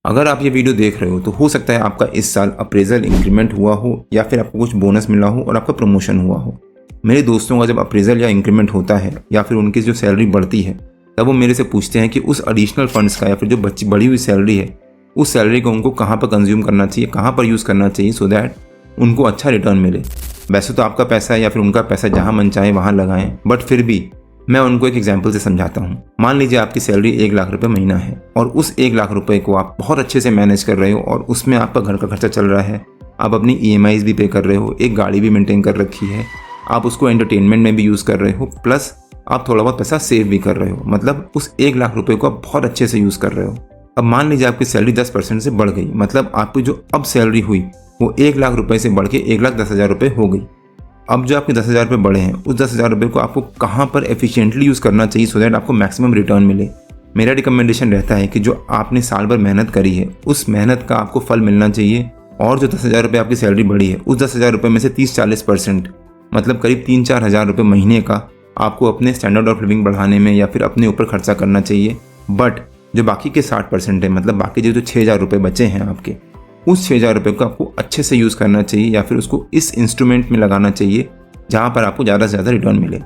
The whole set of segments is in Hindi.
अगर आप ये वीडियो देख रहे हो तो हो सकता है आपका इस साल अप्रेजल इंक्रीमेंट हुआ हो या फिर आपको कुछ बोनस मिला हो और आपका प्रमोशन हुआ हो। मेरे दोस्तों का जब अप्रेजल या इंक्रीमेंट होता है या फिर उनकी जो सैलरी बढ़ती है तब वो मेरे से पूछते हैं कि उस एडिशनल फंड्स का या फिर जो बड़ी हुई सैलरी है उस सैलरी को उनको कहाँ पर कंज्यूम करना चाहिए, कहाँ पर यूज़ करना चाहिए सो दैट उनको अच्छा रिटर्न मिले। वैसे तो आपका पैसा है या फिर उनका पैसा जहाँ मन चाहे वहाँ लगाएं, बट फिर भी मैं उनको एक एग्जाम्पल से समझाता हूँ। मान लीजिए आपकी सैलरी 1 लाख रुपए महीना है और उस 1 लाख रुपए को आप बहुत अच्छे से मैनेज कर रहे हो और उसमें आपका घर का खर्चा चल रहा है, आप अपनी EMIs भी पे कर रहे हो, एक गाड़ी भी मेंटेन कर रखी है, आप उसको एंटरटेनमेंट में भी यूज़ कर रहे हो, प्लस आप थोड़ा बहुत पैसा सेव भी कर रहे हो। मतलब उस 1 लाख रुपए को आप बहुत अच्छे से यूज़ कर रहे हो। अब मान लीजिए आपकी सैलरी 10% से बढ़ गई, मतलब आपकी जो अब सैलरी हुई वो 1 लाख रुपए से बढ़ के 1,10,000 रुपये हो गई। अब जो आपके 10,000 रुपये बढ़े हैं उस 10,000 रुपये को आपको कहाँ पर एफिशिएंटली यूज़ करना चाहिए सो दैट आपको मैक्सिमम रिटर्न मिले। मेरा रिकमेंडेशन रहता है कि जो आपने साल भर मेहनत करी है उस मेहनत का आपको फल मिलना चाहिए और जो 10,000 रुपये आपकी सैलरी बढ़ी है उस 10,000 रुपये में से 30-40% मतलब करीब 3-4 हज़ार रुपये महीने का आपको अपने स्टैंडर्ड ऑफ लिविंग बढ़ाने में या फिर अपने ऊपर खर्चा करना चाहिए। बट जो बाकी के 60% है, मतलब बाकी जो 6,000 रुपये बचे हैं आपके, उस 6,000 रुपये को आपको अच्छे से यूज़ करना चाहिए या फिर उसको इस इंस्ट्रूमेंट में लगाना चाहिए जहाँ पर आपको ज़्यादा से ज़्यादा रिटर्न मिले।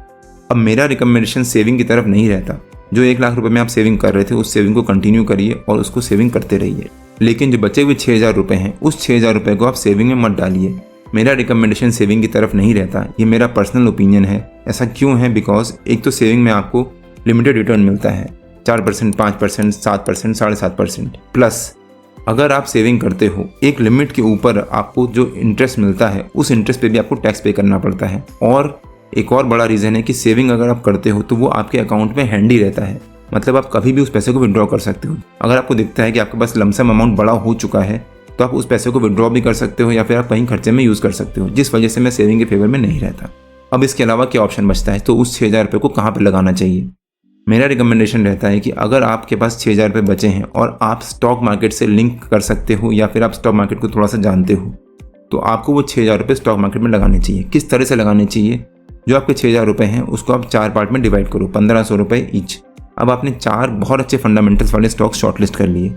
अब मेरा रिकमेंडेशन सेविंग की तरफ नहीं रहता। जो 1 लाख रुपये में आप सेविंग कर रहे थे उस सेविंग को कंटिन्यू करिए और उसको सेविंग करते रहिए, लेकिन जो बचे हुए 6,000 रुपये हैं उस 6,000 रुपये को आप सेविंग में मत डालिए। मेरा रिकमेंडेशन सेविंग की तरफ नहीं रहता, ये मेरा पर्सनल ओपिनियन है। ऐसा क्यों है? बिकॉज एक तो सेविंग में आपको लिमिटेड रिटर्न मिलता है, 4%, 5%, 7%, 7.5%, प्लस अगर आप सेविंग करते हो एक लिमिट के ऊपर आपको जो इंटरेस्ट मिलता है उस इंटरेस्ट पे भी आपको टैक्स पे करना पड़ता है। और एक और बड़ा रीज़न है कि सेविंग अगर आप करते हो तो वो आपके अकाउंट में हैंडी रहता है, मतलब आप कभी भी उस पैसे को विड्रॉ कर सकते हो। अगर आपको दिखता है कि आपके पास लमसम अमाउंट बड़ा हो चुका है तो आप उस पैसे को विड्रॉ भी कर सकते हो या फिर आप कहीं खर्चे में यूज़ कर सकते हो, जिस वजह से मैं सेविंग के फेवर में नहीं रहता। अब इसके अलावा क्या ऑप्शन बचता है? तो उस 6,000 रुपये को कहाँ पर लगाना चाहिए? मेरा रिकमेंडेशन रहता है कि अगर आपके पास 6,000 रुपये बचे हैं और आप स्टॉक मार्केट से लिंक कर सकते हो या फिर आप स्टॉक मार्केट को थोड़ा सा जानते हो तो आपको वो 6,000 रुपये स्टॉक मार्केट में लगाने चाहिए। किस तरह से लगाने चाहिए? जो आपके 6,000 रुपये हैं उसको आप 4 पार्ट में डिवाइड करो, 1,500 रुपये ईच। अब आपने 4 बहुत अच्छे फंडामेंटल्स वाले स्टॉक शॉर्टलिस्ट कर लिए।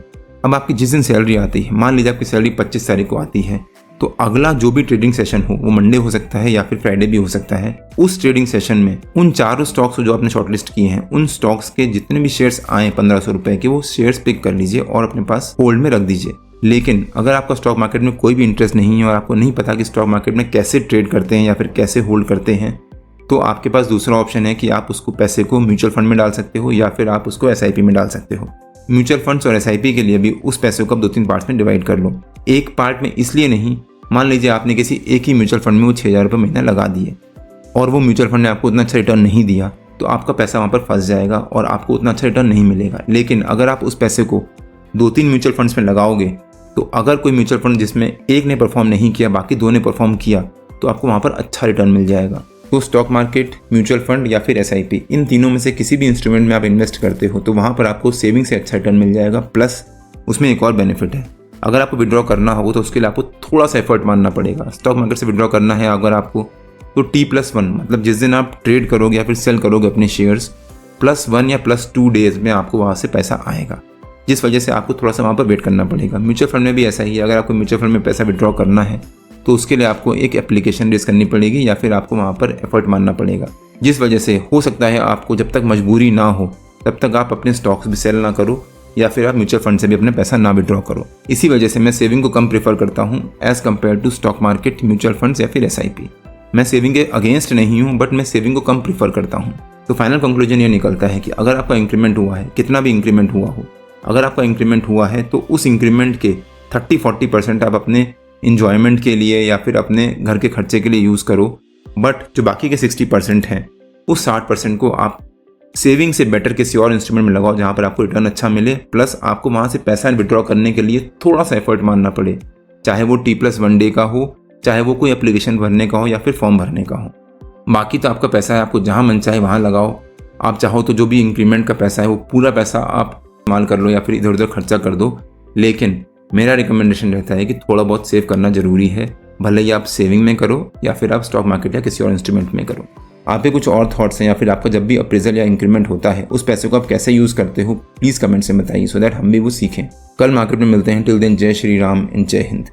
अब आपकी जिस दिन सैलरी आती है, मान लीजिए आपकी सैलरी 25 तारीख को आती है, तो अगला जो भी ट्रेडिंग सेशन हो वो मंडे हो सकता है या फिर फ्राइडे भी हो सकता है। उस ट्रेडिंग सेशन में उन 4 स्टॉक्स जो आपने शॉर्टलिस्ट किए हैं उन स्टॉक्स के जितने भी शेयर्स आए 1,500 रुपये के, वो शेयर्स पिक कर लीजिए और अपने पास होल्ड में रख दीजिए। लेकिन अगर आपका स्टॉक मार्केट में कोई भी इंटरेस्ट नहीं है और आपको नहीं पता कि स्टॉक मार्केट में कैसे ट्रेड करते हैं या फिर कैसे होल्ड करते हैं, तो आपके पास दूसरा ऑप्शन है कि आप उसको पैसे को म्यूचुअल फंड में डाल सकते हो या फिर आप उसको SIP में डाल सकते हो। म्यूचुअल फंड्स और SIP के लिए भी उस पैसे को आप 2-3 पार्ट्स में डिवाइड कर लो। एक पार्ट में इसलिए नहीं, मान लीजिए आपने किसी एक ही म्यूचुअल फंड में वो 6,000 रुपये महीना लगा दिए और वो म्यूचुअल फंड ने आपको उतना अच्छा रिटर्न नहीं दिया तो आपका पैसा वहाँ पर फंस जाएगा और आपको उतना अच्छा रिटर्न नहीं मिलेगा। लेकिन अगर आप उस पैसे को 2-3 म्यूचुअल फंड्स में लगाओगे तो अगर कोई म्यूचुअल फंड जिसमें एक ने परफॉर्म नहीं किया बाकी 2 ने परफॉर्म किया तो आपको वहाँ पर अच्छा रिटर्न मिल जाएगा। तो स्टॉक मार्केट, म्यूचुअल फंड या फिर SIP, इन तीनों में से किसी भी इंस्ट्रूमेंट में आप इन्वेस्ट करते हो तो वहाँ पर आपको सेविंग से अच्छा रिटर्न मिल जाएगा। प्लस उसमें एक और बेनिफिट है, अगर आपको विड्रॉ करना हो तो उसके लिए आपको थोड़ा सा एफर्ट मानना पड़ेगा। स्टॉक मार्केट से विड्रॉ करना है अगर आपको तो T+1, मतलब जिस दिन आप ट्रेड करोगे या फिर सेल करोगे अपने शेयर्स, +1 या +2 डेज में आपको वहाँ से पैसा आएगा, जिस वजह से आपको थोड़ा सा वहाँ पर वेट करना पड़ेगा। म्यूचुअल फंड में भी ऐसा ही है, अगर आपको म्यूचुअल फंड में पैसा विड्रॉ करना है तो उसके लिए आपको एक एप्लीकेशन रेज करनी पड़ेगी या फिर आपको वहाँ पर एफर्ट मानना पड़ेगा, जिस वजह से हो सकता है आपको जब तक मजबूरी ना हो तब तक आप अपने स्टॉक्स भी सेल ना करो या फिर आप म्यूचुअल फंड से भी अपने पैसा ना विड्रॉ करो। इसी वजह से मैं सेविंग को कम प्रेफर करता हूँ as compare to stock market, mutual funds या फिर SIP। मैं सेविंग के अगेंस्ट नहीं हूँ, बट मैं सेविंग को कम प्रेफर करता हूँ। तो फाइनल कंक्लूजन ये निकलता है कि अगर आपका इंक्रीमेंट हुआ है, कितना भी इंक्रीमेंट हुआ हो, अगर आपका इंक्रीमेंट हुआ है तो उस इंक्रीमेंट के 30-40% आप अपने इंजॉयमेंट के लिए या फिर अपने घर के खर्चे के लिए यूज़ करो। बट जो बाकी के 60% हैं उस 60% को आप सेविंग से बेटर किसी और इंस्ट्रूमेंट में लगाओ जहाँ पर आपको रिटर्न अच्छा मिले, प्लस आपको वहाँ से पैसा विड्रॉ करने के लिए थोड़ा सा एफर्ट मानना पड़े, चाहे वो T+1 डे का हो, चाहे वो कोई एप्लीकेशन भरने का हो या फिर फॉर्म भरने का हो। बाकी तो आपका पैसा है, आपको जहाँ मन चाहे वहाँ लगाओ। आप चाहो तो जो भी इंक्रीमेंट का पैसा है वो पूरा पैसा आप इस्तेमाल कर लो या फिर इधर उधर खर्चा कर दो। लेकिन मेरा रिकमेंडेशन रहता है कि थोड़ा बहुत सेव करना ज़रूरी है, भले ही आप सेविंग में करो या फिर आप स्टॉक मार्केट या किसी और इंस्ट्रूमेंट में करो। आप पे कुछ और थॉट्स हैं या फिर आपका जब भी अप्रेजल या इंक्रीमेंट होता है उस पैसे को आप कैसे यूज़ करते हो, प्लीज़ कमेंट से बताइए सो दैट हम भी वो सीखें। कल मार्केट में मिलते हैं। टिल देन जय श्री राम एंड जय हिंद।